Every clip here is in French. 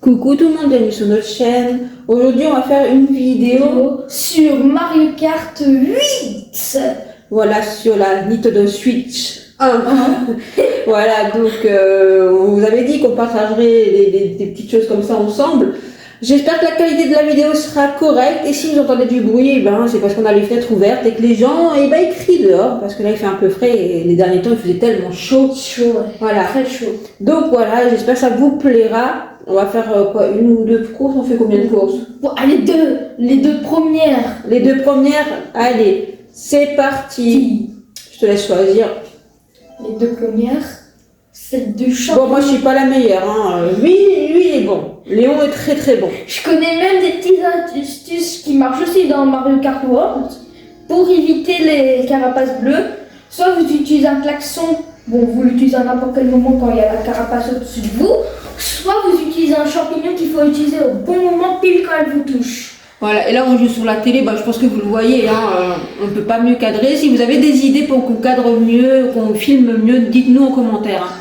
Coucou tout le monde, bienvenue sur notre chaîne. Aujourd'hui, on va faire une vidéo sur Mario Kart 8. voilà, sur la Nintendo Switch 1. Voilà, donc on vous avait dit qu'on partagerait des petites choses comme ça ensemble. J'espère que la qualité de la vidéo sera correcte et si vous entendez du bruit, ben, c'est parce qu'on a les fenêtres ouvertes et que les gens ils crient dehors parce que là il fait un peu frais et les derniers temps il faisait tellement chaud. Voilà. Très chaud. Donc voilà, j'espère que ça vous plaira. On va faire quoi, une ou deux courses? On fait combien de courses? Bon, allez, les deux premières. Les deux premières? Allez, c'est parti. Je te laisse choisir. Les deux premières, celle de champ. Bon, moi je suis pas la meilleure. Hein. Lui, il est bon. Léon est très très bon. Je connais même des petites astuces qui marchent aussi dans Mario Kart World pour éviter les carapaces bleues. Soit vous utilisez un klaxon, bon, vous l'utilisez à n'importe quel moment quand il y a la carapace au-dessus de vous. Soit vous utilisez un champignon qu'il faut utiliser au bon moment, pile quand elle vous touche. Voilà, et là on joue sur la télé, bah, je pense que vous le voyez, hein, on ne peut pas mieux cadrer. Si vous avez des idées pour qu'on cadre mieux, qu'on filme mieux, dites-nous en commentaire. Hein.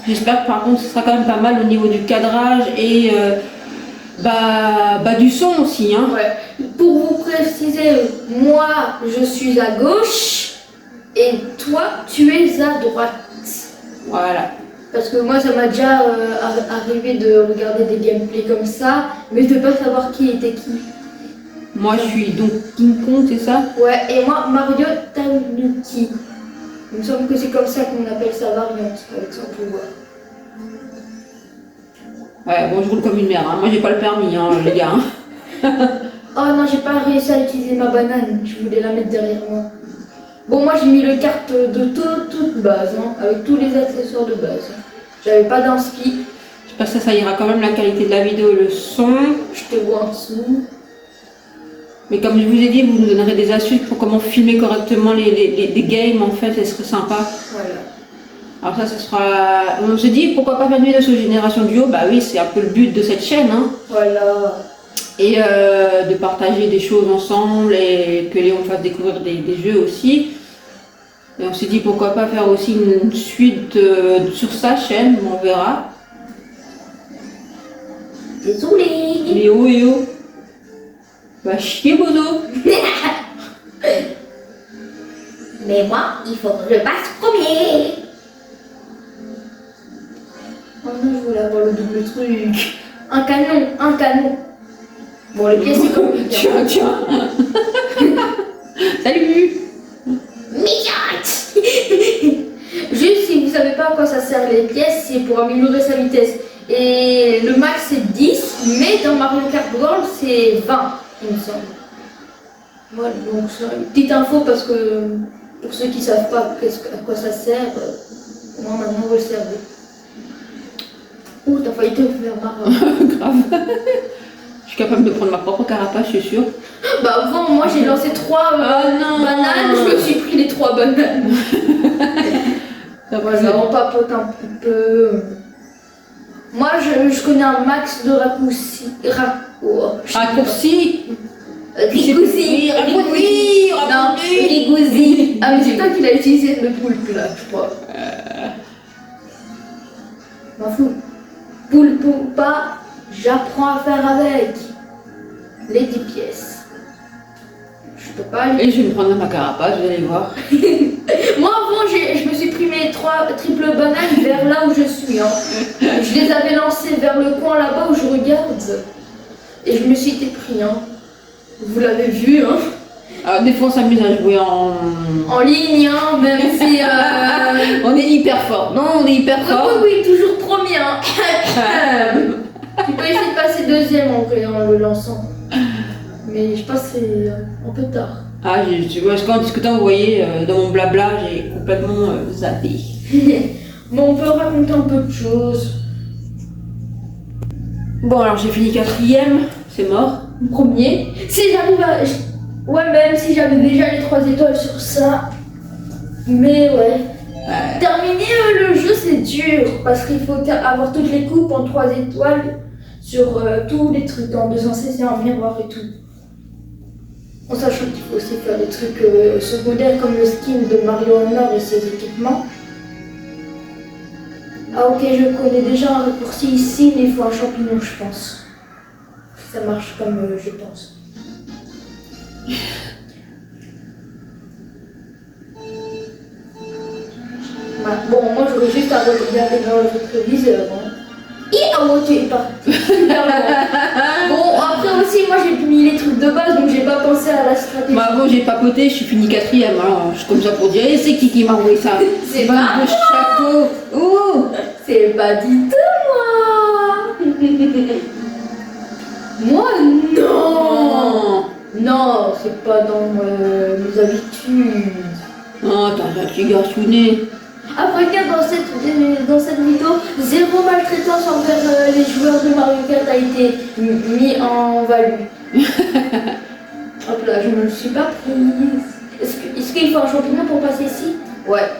J'espère que par contre ce sera quand même pas mal au niveau du cadrage et du son aussi. Hein. Ouais. Pour vous préciser, moi je suis à gauche et toi tu es à droite. Voilà. Parce que moi, ça m'a déjà arrivé de regarder des gameplays comme ça, mais de pas savoir qui était qui. Moi, je suis donc King Kong, c'est ça? Ouais, et moi, Mario Tanuki. Il me semble que c'est comme ça qu'on appelle sa variante, avec son pouvoir. Ouais, bon, je roule comme une mère. Hein. Moi, j'ai pas le permis, hein, les gars. Hein. Oh non, j'ai pas réussi à utiliser ma banane. Je voulais la mettre derrière moi. Bon, moi, j'ai mis le kart de toute base, hein, avec tous les accessoires de base. J'avais pas d'inspi. J'espère que ça ira quand même la qualité de la vidéo et le son. Je te vois en dessous. Mais comme je vous ai dit, vous nous donnerez des astuces pour comment filmer correctement les games, en fait, ce serait sympa. Voilà. Alors ça, ce sera... On se dit, pourquoi pas faire une vidéo sur Génération Duo? Bah oui, c'est un peu le but de cette chaîne. Hein. Voilà. Et de partager des choses ensemble et que Léon fasse découvrir des jeux aussi. Et on s'est dit pourquoi pas faire aussi une suite sur sa chaîne, on verra. Désolé. Léo. Va chier, Bozo. Mais moi, il faut que je passe premier. Oh non, je voulais avoir le double truc. Un canon. Bon, le pied, c'est compliqué. Tiens. Salut. Mignonne. Juste, si vous savez pas à quoi ça sert les pièces, c'est pour améliorer sa vitesse. Et le max, c'est 10, mais dans Mario Kart World, c'est 20, il me semble. Voilà, donc c'est une petite info parce que pour ceux qui savent pas à quoi ça sert, moi maintenant vous le savez. Ouh, t'as failli te faire marrer. Grave. Je suis capable de prendre ma propre carapace, je suis sûre. Bah avant, moi j'ai lancé 3 bananes, je me suis pris les 3 bananes. Voilà, on papote un petit peu. Moi je connais un max de raccourcis. Raccourci. Rigouzi. Non, rigouzi. Ah mais c'est toi qui l'as utilisé le poulpe là, je crois. M'en fous. Poulpe ou pas, j'apprends à faire avec. Les 10 pièces. Je peux pas aller. Et je vais me prendre ma carapace, vous allez voir. Moi avant, je me suis pris mes 3 triples bananes vers là où je suis. Hein. Je les avais lancées vers le coin là-bas où je regarde. Et je me suis été pris. Hein. Vous l'avez vu. Hein. Alors, des fois, on s'amuse à jouer en ligne, hein, même si... on est hyper fort. Non, on est hyper fort. Oui, toujours premier. Hein. Tu peux essayer de passer deuxième en vrai en le lançant. Mais je pense que c'est un peu tard. Ah, en discutant, vous voyez, dans mon blabla, j'ai complètement zappé. Bon, on peut raconter un peu de choses. Bon, alors j'ai fini 4e, c'est mort. Premier. Si j'arrive à... Ouais, même si j'avais déjà les 3 étoiles sur ça. Mais ouais. Terminer le jeu, c'est dur. Parce qu'il faut avoir toutes les coupes en 3 étoiles sur tous les trucs en 200cc, en miroir et tout. En sachant qu'il faut aussi faire des trucs secondaires comme le skin de Mario Honor et ses équipements. Ah ok, je connais déjà un raccourci ici, mais il faut un champignon, je pense. Ça marche comme je pense. Voilà. Bon, moi j'aurais juste à regarder dans le rétroviseur. Hein. Et ah ouais, tu es parti. Super bon. Bon, après aussi, moi j'ai mis les trucs de base, donc j'ai pas pensé à la stratégie. Bah bon, j'ai papoté, je suis fini 4e, alors je suis comme ça pour dire, et c'est qui m'a envoyé ça? C'est Bande pas de chapeau. Oh. C'est pas du tout moi. Moi non. Non, c'est pas dans mes habitudes. Oh, t'as un petit garçonnet. Après, regarde, dans cette vidéo, zéro maltraitance envers les joueurs de Mario Kart a été mis en value. Hop là, je ne me le suis pas prise. Est-ce qu'il faut un champignon pour passer ici? Ouais.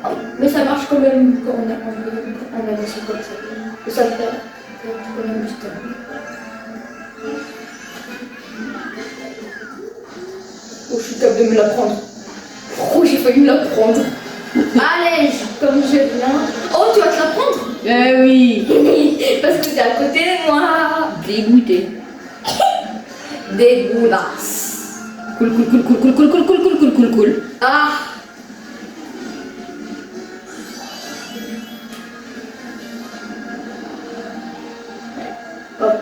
Oh, mais ça marche quand même quand on avance comme ça. Et ça fait quand même du temps. Oh, je suis capable de me la prendre. Oh, j'ai failli me la prendre. Allez, comme je viens. Oh, tu vas te la prendre? Eh oui. Parce que t'es à côté de moi. Dégoûté. Dégueulasse. Cool. Ah. Hop.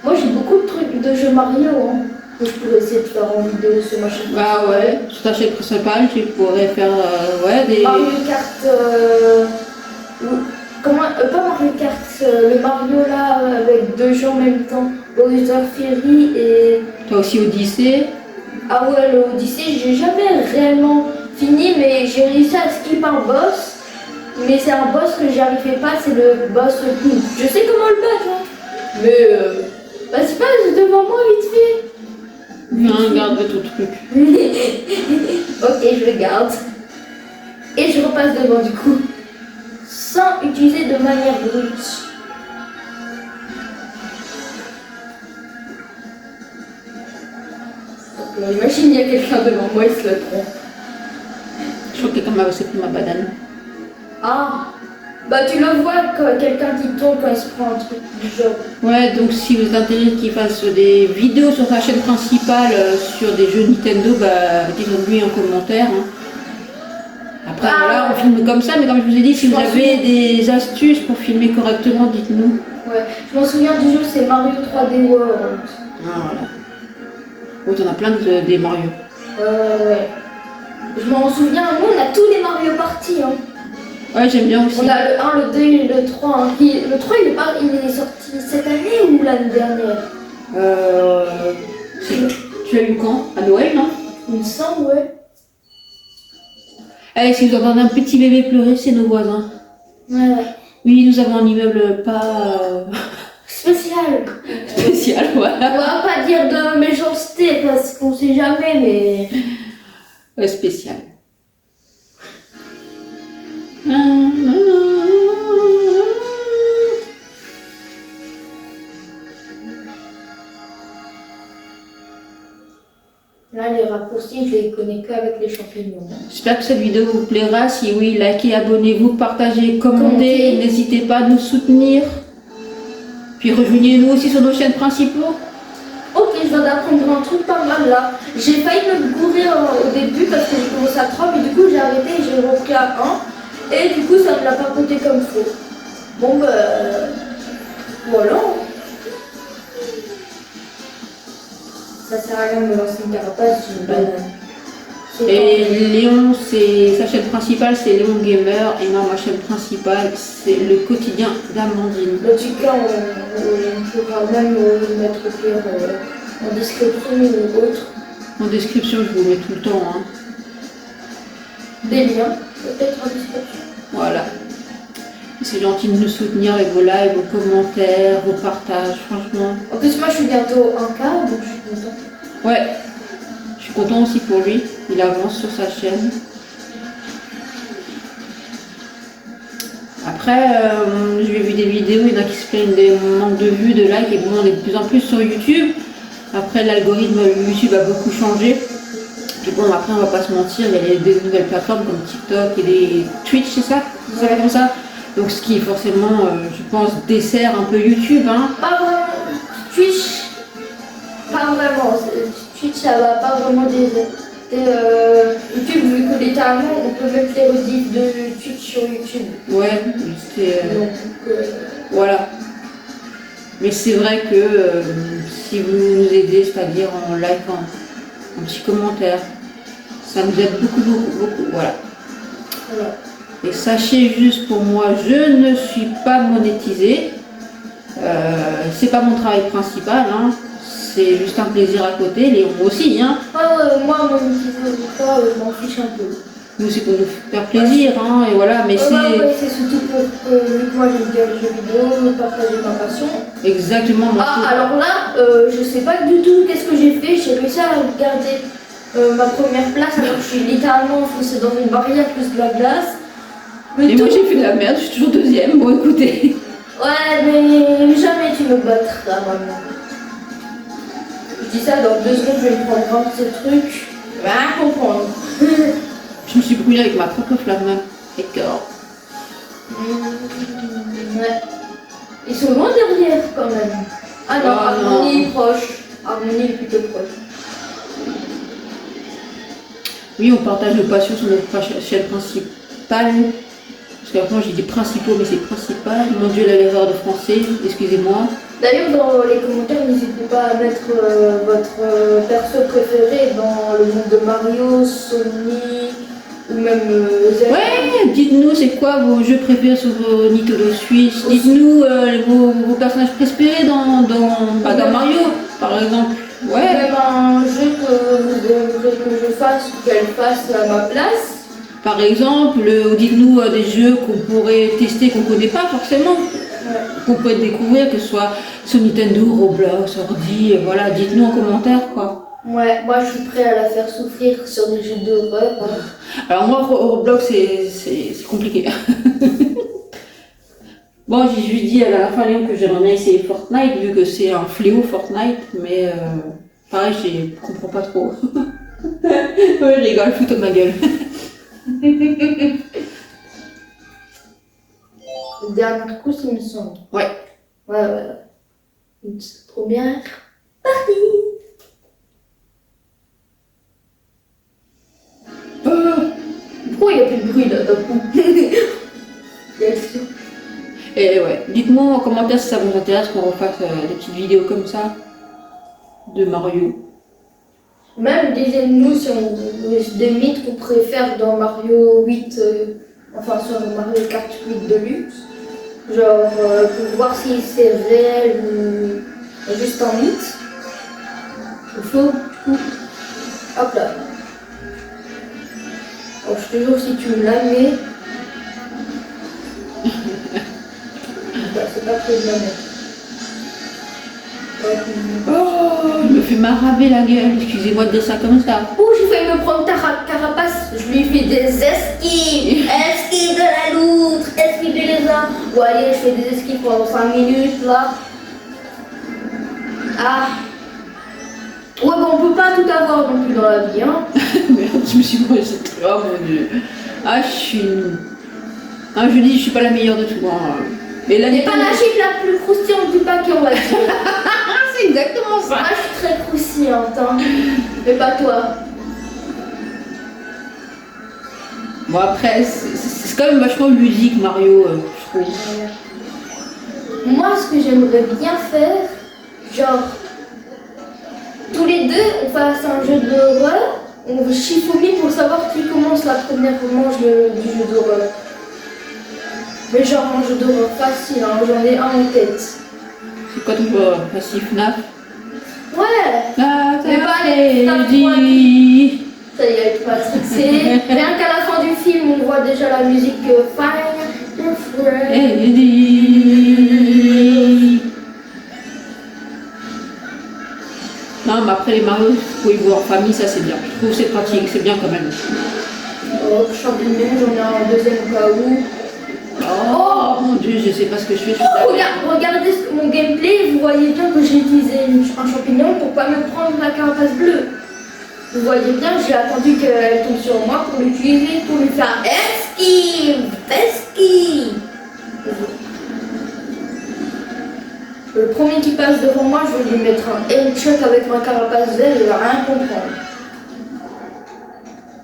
Moi, j'ai beaucoup de trucs de jeux Mario, hein. Que je pourrais essayer de faire en vidéo sur ma chaîne. Bah ouais, sur ta chaîne principale, tu pourrais faire ouais, des... Mario Kart, pas Mario Kart, le Mario là avec deux jeux en même temps, Bowser Fury et... Toi aussi Odyssée. Ah ouais, le Odyssey, j'ai jamais réellement fini, mais j'ai réussi à skip un boss, mais c'est un boss que j'y arrivais pas, c'est le boss Pink. Je sais comment le battre, hein. Mais passe devant moi vite fait. Non, garde ton truc. Ok, je le garde. Et je repasse devant du coup. Sans utiliser de manière brute. Donc là, imagine, il y a quelqu'un devant moi, il se le prend. Je crois que quelqu'un m'a pris ma banane. Ah, bah tu le vois quand quelqu'un qui tombe quand il se prend un truc du genre. Ouais, donc si vous êtes intéressé qu'il fasse des vidéos sur sa chaîne principale sur des jeux Nintendo, bah dites-le-lui en commentaire. Hein. Après, voilà, on filme comme ça, mais comme je vous ai dit, si vous avez des astuces pour filmer correctement, dites-nous. Ouais, je m'en souviens du jeu, c'est Mario 3D World. Ah, voilà. Oh, t'en as plein des Mario. Ouais. Je m'en souviens, nous on a tous les Mario Party. Hein. Ouais, j'aime bien aussi. On a le 1, le 2 et le 3. Hein. Le 3, il est sorti cette année ou l'année dernière? Tu l'as eu quand? À Noël, non? Il me semble, ouais. Allez, si vous entendez un petit bébé pleurer, c'est nos voisins. Ouais. Oui, nous avons un immeuble pas... Spécial. spécial, voilà. On va pas dire de méchanceté parce qu'on sait jamais, mais... Spécial. Là, les raccourcis, je les connais qu'avec les champignons. J'espère que cette vidéo vous plaira. Si oui, likez, abonnez-vous, partagez, commentez. N'hésitez pas à nous soutenir. Puis rejoignez-nous aussi sur nos chaînes principaux. Ok, je viens d'apprendre un truc pas mal là. J'ai failli me gourer au début parce que j'ai commencé à 3, mais du coup j'ai arrêté et j'ai repris à 1. Et du coup ça me l'a pas coûté comme faux. Bon bah... voilà. Ça sert à rien de me lancer une carapace, j'ai une banane. Et Léon, c'est sa chaîne principale, c'est Léon Gamer. Et moi, ma chaîne principale, c'est le quotidien d'Amandine. En tout cas, on pourra même mettre au pire en description ou autre. En description, je vous mets tout le temps. Hein. Des liens, peut-être en description. Voilà. C'est gentil de nous soutenir avec vos likes, vos commentaires, vos partages, franchement. En plus, moi je suis bientôt 1K, donc je suis contente. Ouais. Je suis content aussi pour lui. Il avance sur sa chaîne. Après, j'ai vu des vidéos, il y en a qui se plaignent des manques de vues, de likes, et bon, on est de plus en plus sur YouTube. Après, l'algorithme YouTube a beaucoup changé. Puis bon, après, on va pas se mentir, il y a des nouvelles plateformes comme TikTok et des Twitch, c'est ça? Ça s'appelle comme ça? Donc, ce qui forcément, je pense, dessert un peu YouTube, hein. Pas vraiment. Twitch, pas vraiment. Twitch, ça va pas vraiment des YouTube, vu que littéralement, on peut mettre les rediffs de Twitch sur YouTube. Ouais, c'est. Donc, voilà. Mais c'est vrai que si vous nous aidez, c'est-à-dire en likant, un petit commentaire, ça nous aide beaucoup, beaucoup, beaucoup. Voilà. voilà. Et sachez juste pour moi, je ne suis pas monétisée. C'est pas mon travail principal, hein. C'est juste un plaisir à côté. Léon aussi, hein. Moi, monétiser ou pas, je m'en fiche un peu. Nous, c'est pour nous faire plaisir, hein. Et voilà, mais c'est. C'est surtout pour vu que moi j'aime bien les jeux vidéo, partager ma passion. Exactement. Alors là, je sais pas du tout qu'est-ce que j'ai fait. J'ai réussi à garder ma première place alors que je suis littéralement enfoncée dans une barrière plus de la glace. Mais et moi, j'ai fait de la merde, je suis toujours deuxième. Bon, écoutez. Ouais, mais jamais tu me battras, maman. Je dis ça, dans 2 secondes, je vais me prendre un petit truc. Va comprendre. Je me suis brûlée avec ma propre flamme. D'accord. Ouais. Ils sont loin derrière quand même. Ah non, Harmonie est proche. Harmonie est plutôt proche. Oui, on partage nos passions sur notre chaîne principale. Parce qu'après, j'ai dit principaux, mais c'est principal. Mon Dieu, l'erreur de français, excusez-moi. D'ailleurs, dans les commentaires, n'hésitez pas à mettre votre perso préféré dans le monde de Mario, Sonic ou même Zelda. Ouais, dites-nous c'est quoi vos jeux préférés sur vos Nintendo Switch. Dites-nous vos personnages préférés dans Mario, par exemple. Ouais. Même un jeu que vous aimeriez que je fasse ou qu'elle fasse à ma place. Par exemple, dites-nous des jeux qu'on pourrait tester, qu'on ne connaît pas forcément, qu'on pourrait découvrir, que ce soit sur Nintendo, Roblox, ordi, voilà, dites-nous en commentaire, quoi. Ouais, moi je suis prêt à la faire souffrir sur des jeux d'horreur. Hein. Alors moi, Roblox, c'est compliqué. Bon, j'ai juste dit à la fin Léon que j'aimerais bien essayer Fortnite, vu que c'est un fléau Fortnite, mais pareil, je comprends pas trop. Ouais, je rigole, fous de ma gueule. Dernière course, il me semble. Ouais. Ouais. Une première partie. Pourquoi il n'y a plus de bruit là d'un coup? Et ouais, dites-moi en commentaire si ça vous intéresse qu'on refasse des petites vidéos comme ça de Mario. Même disez-nous si des mythes qu'on préfère dans Mario 8, enfin sur Mario Kart 8 Deluxe. Genre pour voir si c'est réel ou juste un mythe. Il faut. Hop là. Alors je te jure si tu me la mets. Bah, c'est pas que de la mettre. Oh, il me fait maraver la gueule, excusez-moi de dire ça comme ça. Oh, j'ai failli me prendre ta carapace. Je lui ai fait des esquives. Esquive de la loutre, esquive du lézard. Bon, allez, je fais des esquives pendant 5 minutes là. Ah. Ouais, bon, on peut pas tout avoir non plus dans la vie, hein. Merde, je me suis brûlée cette truc. Oh mon dieu. Ah, je suis. Ah, je dis, je suis pas la meilleure de tout. Hein. Mais là, n'est pas la chip la plus croustillante du paquet, on va dire. C'est exactement ça. Moi, je suis très croustillante, hein. Mais pas toi. Bon, après, c'est quand même vachement ludique, Mario, je trouve. Moi, ce que j'aimerais bien faire, genre, tous les deux, on fasse un jeu d'horreur, on chiffonne pour savoir qui commence la première manche du jeu d'horreur. Mais genre un jeu d'horreur facile, hein, j'en ai un en tête. C'est quoi ton jeu facile, FNAF? Ouais. Mais pas les FNAF 3D. Ça y est, Patrick, c'est rien qu'à la fin du film, on voit déjà la musique Find Your Friend. Non, mais après les Mario, vous pouvez jouer en famille, ça c'est bien. Je trouve que c'est pratique, c'est bien quand même. Oh, champignon, j'en ai un deuxième au cas où. Oh mon dieu, je sais pas ce que je fais. Regardez mon gameplay, vous voyez bien que j'ai utilisé un champignon pour pas me prendre la carapace bleue. Vous voyez bien, j'ai attendu qu'elle tombe sur moi pour l'utiliser, pour lui faire esquive. Le premier qui passe devant moi, je vais lui mettre un headshot avec ma carapace verte, il va rien comprendre.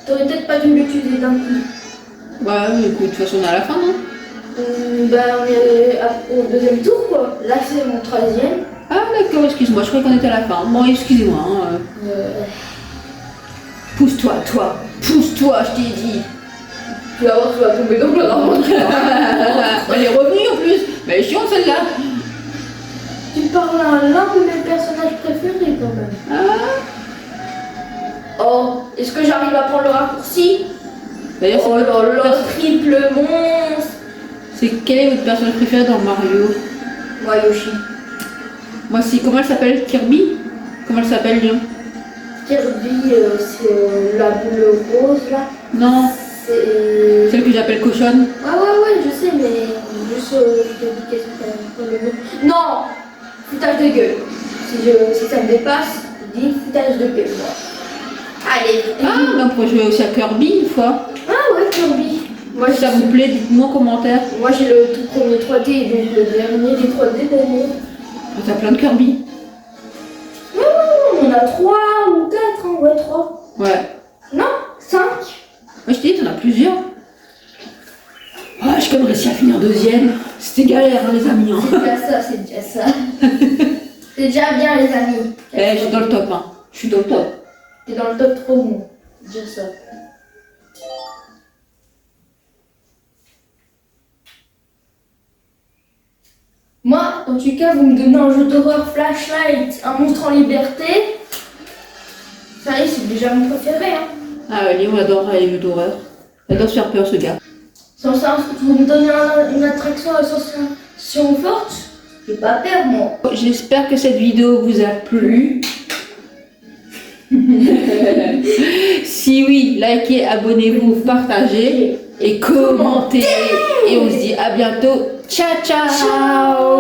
T'aurais peut-être pas dû l'utiliser d'un coup. Bah, écoute, de toute façon, on est à la fin, non? Ben, on est au deuxième tour, quoi. Là, c'est mon troisième. Ah, d'accord, excuse-moi, je croyais qu'on était à la fin. Bon, excusez-moi. Hein. Pousse-toi, toi. Pousse-toi, je t'ai dit. Tu vas voir, tu vas tomber dans le ravin. Elle est revenue en plus. Mais elle est chiante celle-là. Tu parles à l'un de mes personnages préférés, quand même. Ah. Oh, est-ce que j'arrive à prendre le raccourci? D'ailleurs, Oh là là, triple monstre. quel est votre personnage préféré dans Mario? Moi, Yoshi. Moi, si. Comment elle s'appelle? Kirby? Comment elle s'appelle, Lyon? Kirby, c'est la boule rose, là. Non, C'est... celle que j'appelle cochonne. Ouais, je sais, mais juste, je te dis qu'est-ce que c'est le nom. Non, foutage de gueule. Si ça me dépasse, je dis foutage de gueule, moi. Allez. Ah, mais on pourrait jouer aussi à Kirby une fois. Ah ouais, Kirby. Moi, Si ça vous plaît, dites-moi en commentaire. Moi, j'ai le tout premier 3D, donc le dernier des 3D dernier. T'as plein de Kirby. Non, on en a 3 ou 4, hein. Ouais, 3. Ouais. Non, 5. Moi, je te dis, t'en as plusieurs. Ah, j'ai quand même réussi à finir deuxième. C'était galère, hein, les amis. Hein. C'est déjà ça. C'est déjà bien, les amis. Eh, je suis dans le top, hein. Je suis dans le top. T'es dans le top trop bon. C'est déjà ça. Moi, en tout cas, vous me donnez un jeu d'horreur Flashlight, un monstre en liberté. Ça y est, c'est déjà mon préféré. Hein. Ah, ouais, Léon adore les jeux d'horreur. Il adore se faire peur, ce gars. Sans ça, vous me donnez une attraction à sensation forte, j'ai pas peur, moi. J'espère que cette vidéo vous a plu. Si oui, likez, abonnez-vous, partagez et commentez. Et on se dit à bientôt. Ciao, ciao.